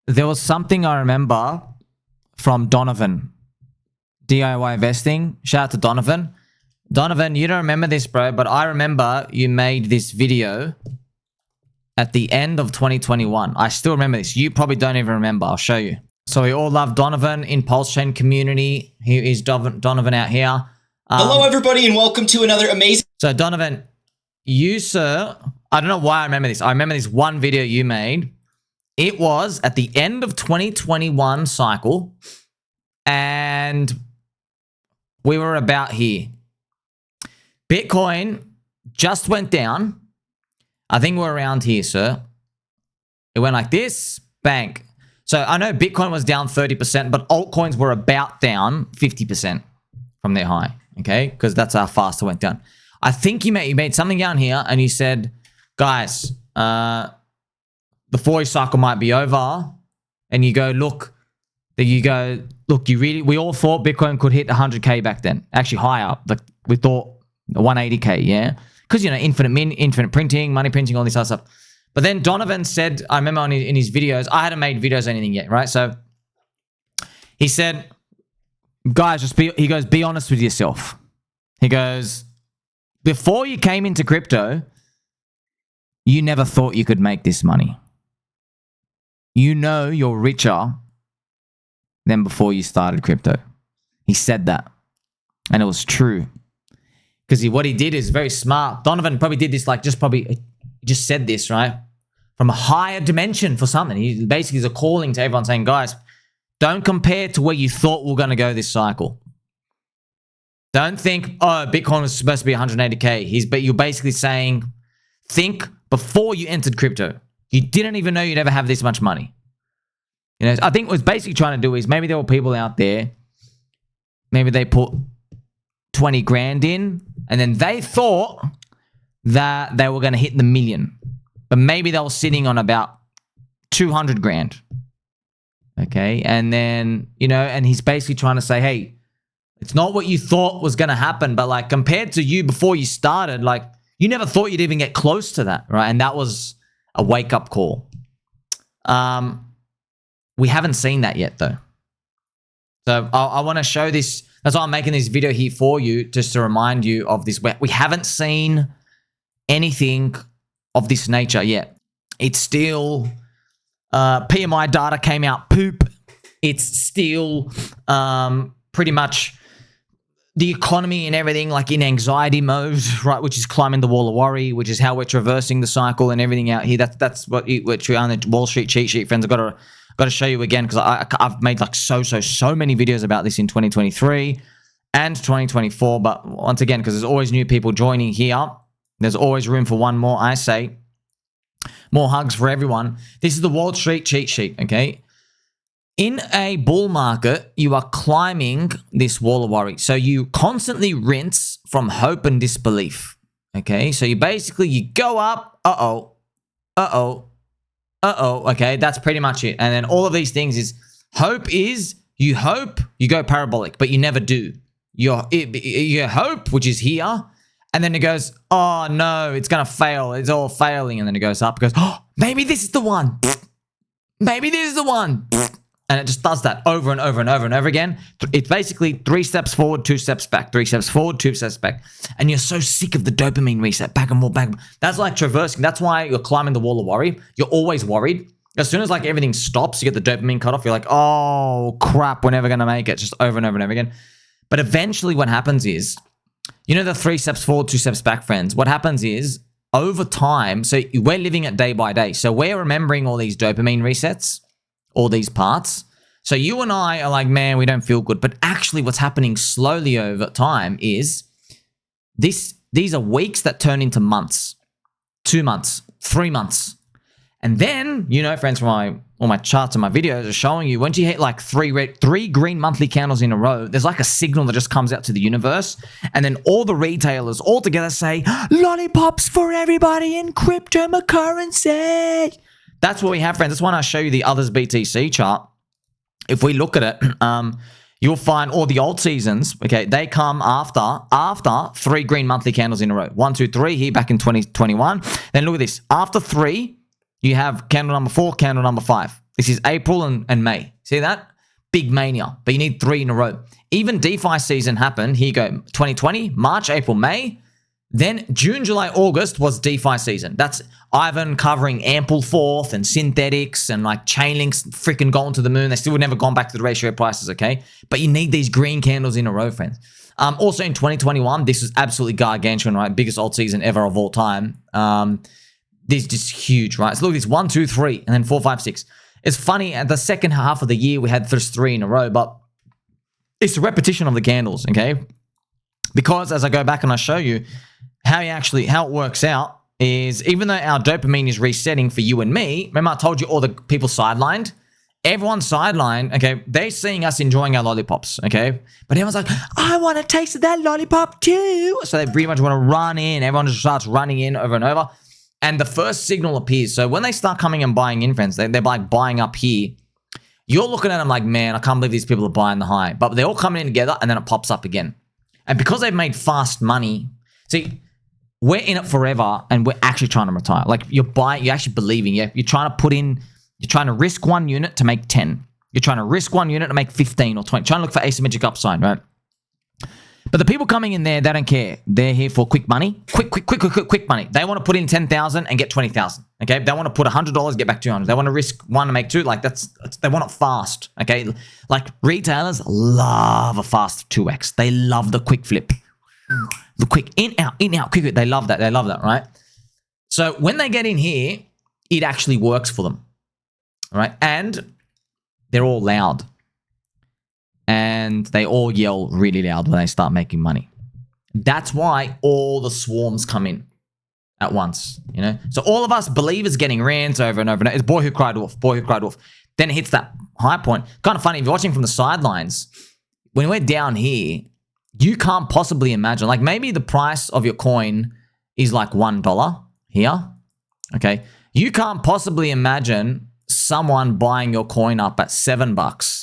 there was something I remember from Donavan. D.I.Y. investing. Shout out to Donavan. Donavan, you don't remember this, bro, but I remember you made this video at the end of 2021. I still remember this. You probably don't even remember. I'll show you. So we all love Donavan in Pulse Chain community. Here is Donavan out here. Hello, everybody, and welcome to another amazing... So, Donavan, you, sir, I don't know why I remember this. I remember this one video you made. It was at the end of 2021 cycle, and we were about here. Bitcoin just went down. I think we're around here, sir. It went like this, bang. So I know Bitcoin was down 30%, but altcoins were about down 50% from their high, okay? Because that's how fast it went down. I think you made something down here, and you said, guys, the 40 cycle might be over. And you go, look, we all thought Bitcoin could hit 100K back then. Actually higher. Like we thought 180K, yeah? Because, you know, infinite printing, money printing, all this other stuff. But then Donavan said, I remember in his videos, I hadn't made videos or anything yet, right? So he said, guys, he goes, be honest with yourself. He goes, before you came into crypto, you never thought you could make this money. You know you're richer than before you started crypto. He said that. And it was true. Because what he did is very smart. Donavan probably did this, like just said this, right? From a higher dimension for something. He basically is a calling to everyone saying, guys, don't compare to where you thought we were going to go this cycle. Don't think, oh, Bitcoin was supposed to be 180K. But you're basically saying, think before you entered crypto. You didn't even know you'd ever have this much money. You know, I think what it's basically trying to do is maybe there were people out there, maybe they put 20 grand in, and then they thought that they were going to hit the million. But maybe they were sitting on about 200 grand. Okay. And then, you know, and he's basically trying to say, hey, it's not what you thought was going to happen, but like compared to you before you started, like you never thought you'd even get close to that, right? And that was a wake-up call. We haven't seen that yet, though. So I want to show this. That's why I'm making this video here for you, just to remind you of this. We haven't seen anything of this nature yet. It's still PMI data came out poop. It's still pretty much the economy and everything like in anxiety mode, right? Which is climbing the wall of worry, which is how we're traversing the cycle and everything out here. That's what we're on the Wall Street cheat sheet, friends. I've got to show you again because I've made like so many videos about this in 2023 and 2024. But once again, because there's always new people joining here, there's always room for one more. I say more hugs for everyone. This is the Wall Street cheat sheet, okay? In a bull market, you are climbing this wall of worry. So you constantly rinse from hope and disbelief, okay? So you go up, okay? That's pretty much it. And then all of these things is you hope, you go parabolic, but you never do. Your hope, which is here, and then it goes, oh no, it's going to fail. It's all failing. And then it goes up, it goes, oh, maybe this is the one. Maybe this is the one. And it just does that over and over and over and over again. It's basically 3 steps forward, 2 steps back, 3 steps forward, 2 steps back. And you're so sick of the dopamine reset, back and forth, back. That's like traversing. That's why you're climbing the wall of worry. You're always worried. As soon as like everything stops, you get the dopamine cut off. You're like, oh crap, we're never going to make it. Just over and over and over again. But eventually what happens is, you know the 3 steps forward, 2 steps back, friends? What happens is, over time, so we're living it day by day. So we're remembering all these dopamine resets, all these parts. So you and I are like, man, we don't feel good. But actually what's happening slowly over time is these are weeks that turn into months, 2 months, 3 months. And then, you know, friends, from all my charts and my videos are showing you, once you hit like 3 green monthly candles in a row, there's like a signal that just comes out to the universe. And then all the retailers all together say, lollipops for everybody in cryptocurrency. That's what we have, friends. That's why I show you the others BTC chart. If we look at it, you'll find all the old seasons, okay, they come after 3 green monthly candles in a row. 1, 2, 3 here back in 2021. Then look at this. After 3, You have candle number 4, candle number 5. This is April and May. See that? Big mania. But you need 3 in a row. Even DeFi season happened. Here you go. 2020, March, April, May. Then June, July, August was DeFi season. That's Ivan covering ample fourth and synthetics and like Chainlink's freaking going to the moon. They still would never gone back to the ratio prices, okay? But you need these green candles in a row, friends. Also in 2021, this was absolutely gargantuan, right? Biggest alt season ever of all time. This is just huge, right? So look at this, 1, 2, 3, and then 4, 5, 6. It's funny, at the second half of the year, we had just 3 in a row, but it's a repetition of the candles, okay? Because as I go back and I show you, how it works out is even though our dopamine is resetting for you and me, remember I told you all the people sidelined? Everyone's sidelined, okay? They're seeing us enjoying our lollipops, okay? But everyone's like, I want a taste of that lollipop too. So they pretty much want to run in. Everyone just starts running in over and over. And the first signal appears. So when they start coming and buying in, friends, they're like buying up here. You're looking at them like, man, I can't believe these people are buying the high. But they're all coming in together and then it pops up again. And because they've made fast money, see, we're in it forever and we're actually trying to retire. Like you're actually believing, yeah. You're trying to risk 1 unit to make 10. You're trying to risk 1 unit to make 15 or 20. Trying to look for asymmetric upside, right? But the people coming in there, they don't care. They're here for quick money. Quick money. They want to put in 10,000 and get 20,000. Okay? They want to put $100, get back 200. They want to risk 1 to make 2. Like they want it fast. Okay? Like retailers love a fast 2x. They love the quick flip. The quick in, out, quick. They love that. They love that, right? So when they get in here, it actually works for them. All right? And they're all loud. And they all yell really loud when they start making money. That's why all the swarms come in at once, you know? So all of us believers getting rants over and over and over. It's boy who cried wolf, boy who cried wolf. Then it hits that high point. Kind of funny, if you're watching from the sidelines, when we're down here, you can't possibly imagine, like maybe the price of your coin is like $1 here, okay? You can't possibly imagine someone buying your coin up at $7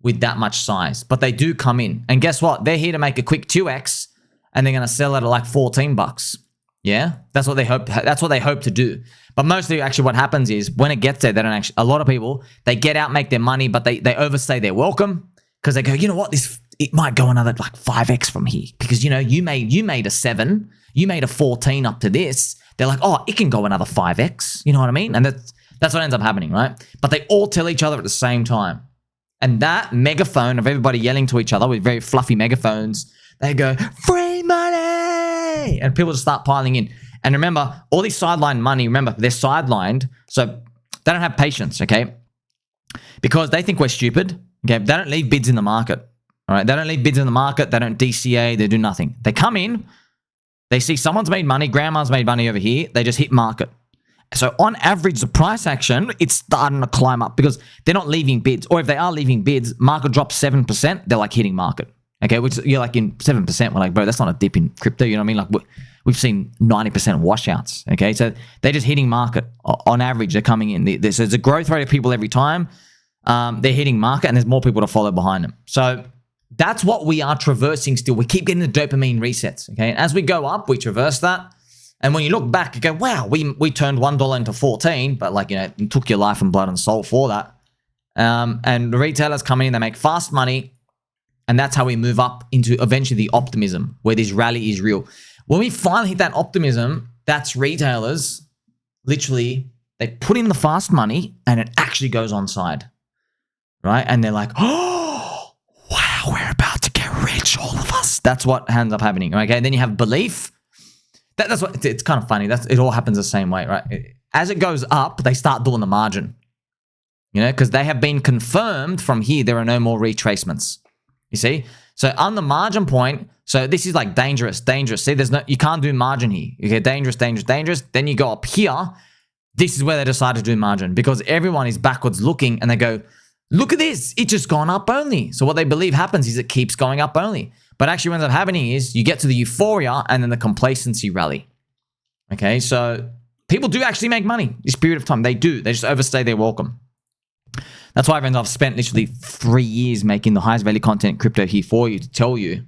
with that much size, but they do come in. And guess what? They're here to make a quick 2x and they're going to sell it at like $14. Yeah? That's what they hope to do. But mostly actually what happens is when it gets there, they don't actually, a lot of people, they get out, make their money, but they overstay their welcome because they go, you know what? It might go another like 5x from here because, you know, you made a 7, you made a 14 up to this. They're like, oh, it can go another 5x. You know what I mean? And that's what ends up happening, right? But they all tell each other at the same time. And that megaphone of everybody yelling to each other with very fluffy megaphones, they go, free money! And people just start piling in. And remember, all these sideline money, remember, they're sidelined, so they don't have patience, okay? Because they think we're stupid, okay? They don't leave bids in the market, all right? They don't leave bids in the market. They don't DCA. They do nothing. They come in, they see someone's made money, grandma's made money over here. They just hit market. So on average, the price action, it's starting to climb up because they're not leaving bids. Or if they are leaving bids, market drops 7%, they're like hitting market. Okay, which you're like in 7%. We're like, bro, that's not a dip in crypto. You know what I mean? Like we've seen 90% washouts. Okay, so they're just hitting market. On average, they're coming in. So there's a growth rate of people every time. They're hitting market and there's more people to follow behind them. So that's what we are traversing still. We keep getting the dopamine resets. Okay, and as we go up, we traverse that. And when you look back, you go, wow, we turned $1 into 14, but like, you know, it took your life and blood and soul for that. And the retailers come in, they make fast money, and that's how we move up into eventually the optimism, where this rally is real. When we finally hit that optimism, that's retailers, literally, they put in the fast money, and it actually goes on side, right? And they're like, oh, wow, we're about to get rich, all of us. That's what ends up happening, okay? And then you have belief. That's what it's kind of funny. It all happens the same way, right? As it goes up, they start doing the margin, you know, because they have been confirmed from here. There are no more retracements. You see, so on the margin point, so this is like dangerous. See, you can't do margin here. You get dangerous. Then you go up here. This is where they decide to do margin because everyone is backwards looking and they go, look at this. It's just gone up only. So what they believe happens is it keeps going up only. But actually what ends up happening is you get to the euphoria and then the complacency rally. Okay, so people do actually make money this period of time. They do. They just overstay their welcome. That's why I've spent literally 3 years making the highest value content crypto here for you to tell you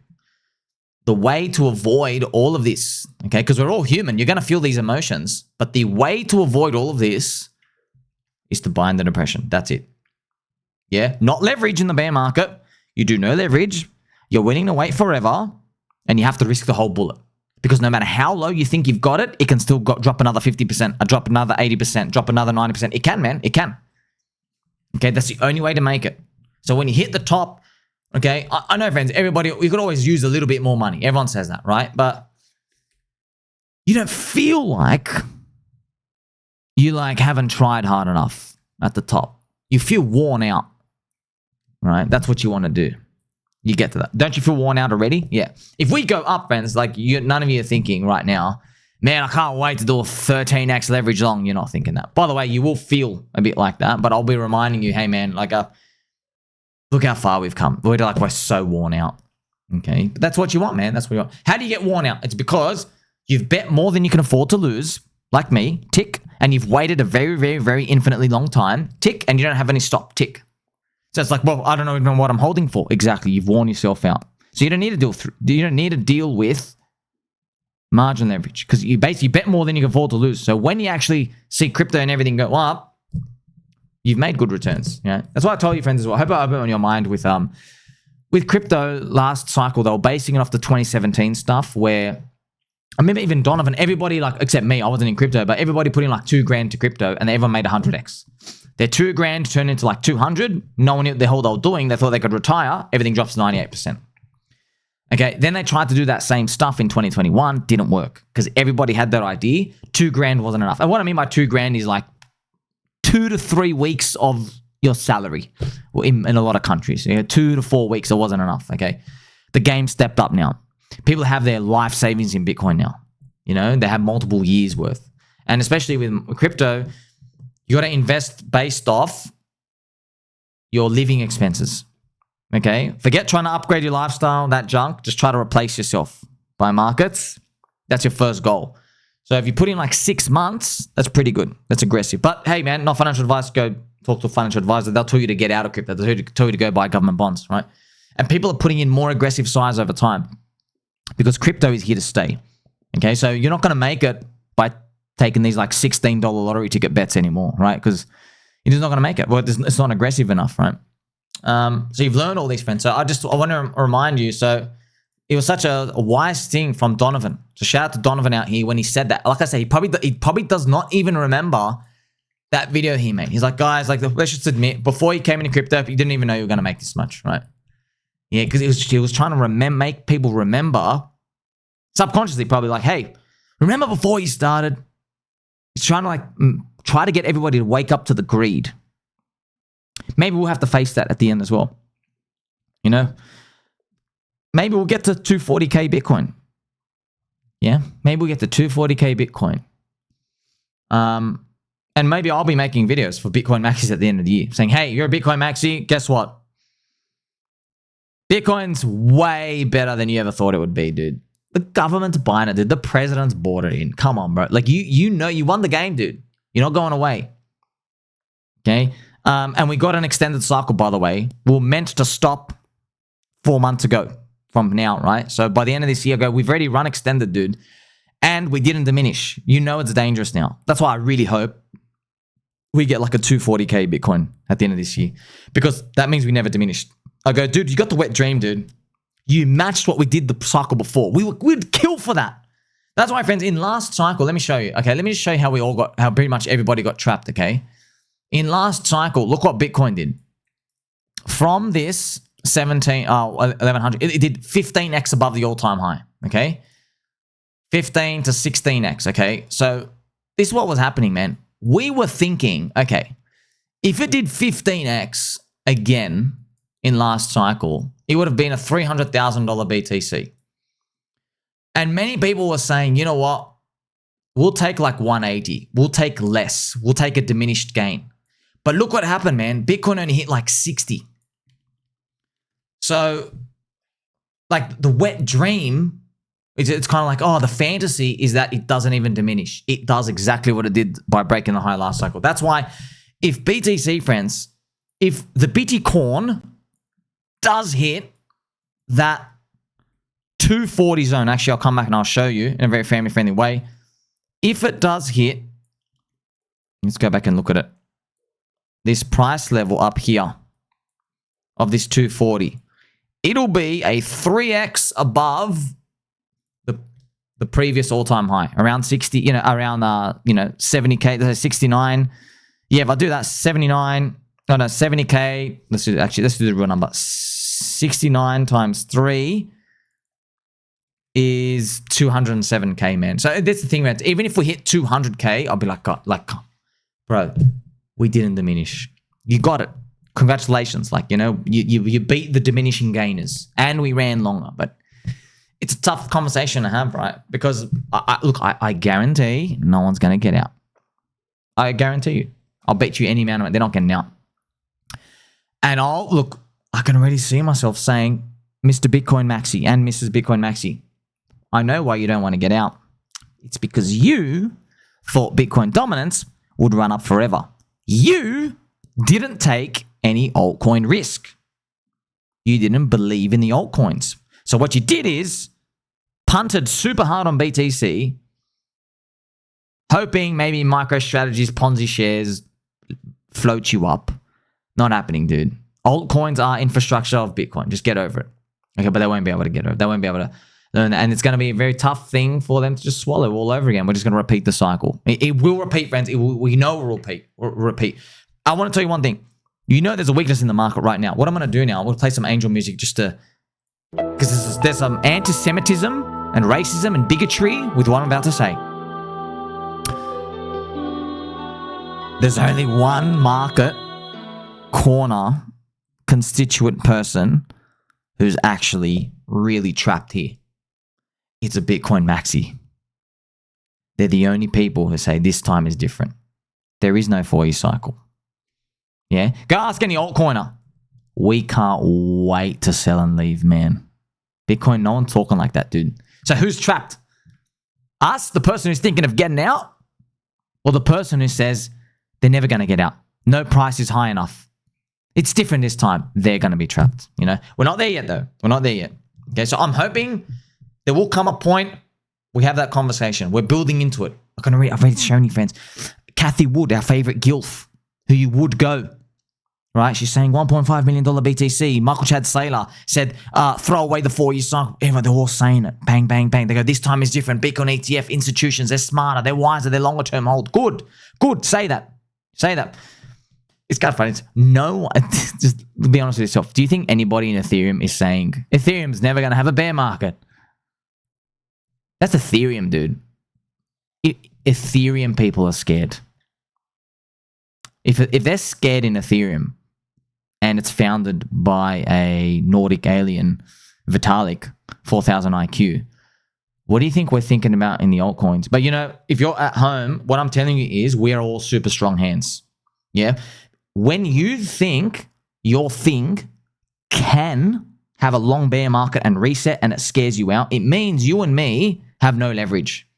the way to avoid all of this. Okay, because we're all human. You're going to feel these emotions. But the way to avoid all of this is to buy in the depression. That's it. Yeah, not leverage in the bear market. You do no leverage. You're willing to wait forever, and you have to risk the whole bullet. Because no matter how low you think you've got it, it can still drop another 50%, drop another 80%, drop another 90%. It can, man. It can. Okay, that's the only way to make it. So when you hit the top, okay, I know, friends, everybody, you could always use a little bit more money. Everyone says that, right? But you don't feel like you haven't tried hard enough at the top. You feel worn out, right? That's what you want to do. You get to that. Don't you feel worn out already? Yeah. If we go up, friends, none of you are thinking right now, man, I can't wait to do a 13x leverage long. You're not thinking that. By the way, you will feel a bit like that, but I'll be reminding you, hey, man, look how far we've come. We're so worn out. Okay. But that's what you want, man. That's what you want. How do you get worn out? It's because you've bet more than you can afford to lose, like me, tick, and you've waited a very, very, very infinitely long time, tick, and you don't have any stop, tick. So it's well, I don't know even what I'm holding for. Exactly. You've worn yourself out. So you don't need to deal with margin leverage because you basically bet more than you can afford to lose. So when you actually see crypto and everything go up, you've made good returns. Yeah. That's why I told you, friends, as well. I hope I opened on your mind with crypto last cycle. They were basing it off the 2017 stuff where I remember even Donavan, everybody except me, I wasn't in crypto, but everybody put in $2,000 to crypto and everyone made 100x. Their $2,000 turned into 200. No one knew what the hell they were doing. They thought they could retire. Everything drops 98%. Okay, then they tried to do that same stuff in 2021. Didn't work because everybody had that idea. $2,000 wasn't enough. And what I mean by $2,000 is 2 to 3 weeks of your salary in a lot of countries. 2 to 4 weeks, it wasn't enough. Okay, the game stepped up now. People have their life savings in Bitcoin now. They have multiple years worth. And especially with crypto, you got to invest based off your living expenses. Okay? Forget trying to upgrade your lifestyle, that junk. Just try to replace yourself by markets. That's your first goal. So if you put in 6 months, that's pretty good. That's aggressive. But hey, man, not financial advice. Go talk to a financial advisor. They'll tell you to get out of crypto. They'll tell you to go buy government bonds, right? And people are putting in more aggressive size over time because crypto is here to stay. Okay? So you're not going to make it by taking these $16 lottery ticket bets anymore, right? Because you're just not going to make it. Well, it's not aggressive enough, right? So you've learned all these, friends. So I want to remind you. So it was such a wise thing from Donavan. So shout out to Donavan out here when he said that. Like I said, he probably does not even remember that video he made. He's like, guys, let's just admit, before he came into crypto, he didn't even know you were going to make this much, right? Yeah, because he was trying to make people remember subconsciously, probably hey, remember before you started. He's trying to try to get everybody to wake up to the greed. Maybe we'll have to face that at the end as well. Maybe we'll get to 240K Bitcoin. Yeah, maybe we'll get to 240K Bitcoin. And maybe I'll be making videos for Bitcoin maxis at the end of the year saying, hey, you're a Bitcoin maxi. Guess what? Bitcoin's way better than you ever thought it would be, dude. The government's buying it, dude. The president's bought it in. Come on, bro. You won the game, dude. You're not going away. Okay? And we got an extended cycle, by the way. We were meant to stop 4 months ago from now, right? So by the end of this year, we've already run extended, dude. And we didn't diminish. It's dangerous now. That's why I really hope we get a 240K Bitcoin at the end of this year. Because that means we never diminished. I go, dude, you got the wet dream, dude. You matched what we did the cycle before. We'd kill for that. That's why, friends, in last cycle, let me show you. Okay, let me just show you how pretty much everybody got trapped, okay? In last cycle, look what Bitcoin did. From this 1100, it did 15x above the all-time high, okay? 15 to 16x, okay? So this is what was happening, man. We were thinking, okay, if it did 15x again in last cycle, it would have been a $300,000 BTC. And many people were saying, you know what? We'll take 180. We'll take less. We'll take a diminished gain. But look what happened, man. Bitcoin only hit 60. So, the wet dream, it's kind of the fantasy is that it doesn't even diminish. It does exactly what it did by breaking the high last cycle. That's why if BTC, friends, if the Bitcoin does hit that 240 zone, actually, I'll come back and I'll show you in a very family-friendly way. If it does hit, let's go back and look at it. this price level up here of this 240, it'll be a 3x above the previous all-time high, around 60, around 70k, 69. Yeah, if I do that, 70k. Let's do the real number. 69 times 3 is 207k, man. So that's the thing, man. Even if we hit 200k, I'll be like, God, bro, we didn't diminish. You got it. Congratulations. You beat the diminishing gainers, and we ran longer. But it's a tough conversation to have, right? Because I guarantee no one's going to get out. I guarantee you. I'll bet you any amount of it. They're not getting out. And I can already see myself saying, Mr. Bitcoin Maxi and Mrs. Bitcoin Maxi, I know why you don't want to get out. It's because you thought Bitcoin dominance would run up forever. You didn't take any altcoin risk. You didn't believe in the altcoins. So what you did is punted super hard on BTC, hoping maybe MicroStrategy's Ponzi shares float you up. Not happening, dude. Altcoins are infrastructure of Bitcoin. Just get over it. Okay, but they won't be able to get over it. They won't be able to learn that. And it's going to be a very tough thing for them to just swallow all over again. We're just going to repeat the cycle. It will repeat, friends. We know it will repeat. I want to tell you one thing. You know there's a weakness in the market right now. What I'm going to do now, we'll play some angel music just to... Because there's some anti-Semitism and racism and bigotry with what I'm about to say. There's only one market corner constituent person who's actually really trapped here. It's a Bitcoin Maxi. They're the only people who say this time is different. There is no 4-year cycle. Yeah? Go ask any altcoiner. We can't wait to sell and leave, man. Bitcoin, no one's talking like that, dude. So who's trapped? Us, the person who's thinking of getting out, or the person who says they're never going to get out? No price is high enough. It's different this time. They're going to be trapped. We're not there yet, though. We're not there yet. Okay, so I'm hoping there will come a point we have that conversation. We're building into it. I've already shown you, friends. Kathy Wood, our favorite gilf, who you would go. Right? She's saying $1.5 million BTC. Michael Chad Saylor said, throw away the 4-year cycle. Everyone, they're all saying it. Bang, bang, bang. They go, this time is different. Bitcoin ETF, institutions, they're smarter, they're wiser, they're longer term hold. Good. Say that. It's kind of funny. No one, just be honest with yourself. Do you think anybody in Ethereum is saying, Ethereum's never going to have a bear market? That's Ethereum, dude. Ethereum people are scared. If they're scared in Ethereum, and it's founded by a Nordic alien, Vitalik, 4,000 IQ. What do you think we're thinking about in the altcoins? But if you're at home, what I'm telling you is we are all super strong hands. Yeah? When you think your thing can have a long bear market and reset and it scares you out, it means you and me have no leverage.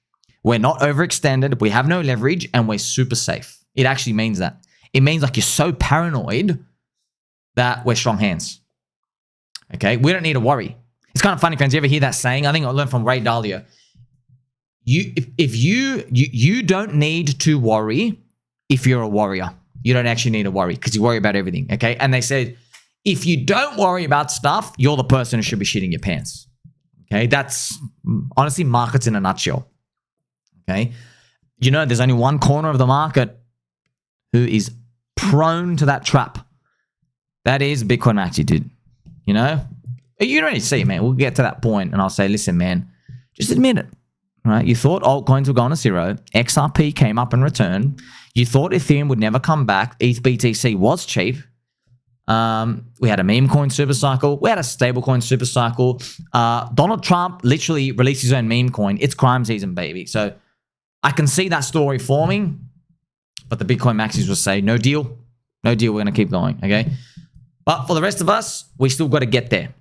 We're not overextended, we have no leverage, and we're super safe. It actually means that. It means you're so paranoid that we're strong hands. Okay? We don't need to worry. It's kind of funny, friends. You ever hear that saying? I think I learned from Ray Dalio. If you don't need to worry if you're a warrior. You don't actually need to worry because you worry about everything. Okay? And they said, if you don't worry about stuff, you're the person who should be shitting your pants. Okay? That's honestly markets in a nutshell. Okay? There's only one corner of the market who is prone to that trap. That is Bitcoin Maxi, dude. You don't really see it, man. We'll get to that point and I'll say, listen, man, just admit it. Right? You thought altcoins were going to zero. XRP came up in return. You thought Ethereum would never come back. ETH BTC was cheap. We had a meme coin super cycle. We had a stable coin super cycle. Donald Trump literally released his own meme coin. It's crime season, baby. So I can see that story forming, but the Bitcoin Maxis will say, no deal. No deal. We're going to keep going. Okay. But for the rest of us, we still got to get there.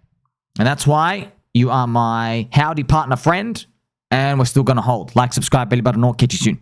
And that's why you are my howdy partner friend, and we're still going to hold. Like, subscribe, belly button, or catch you soon.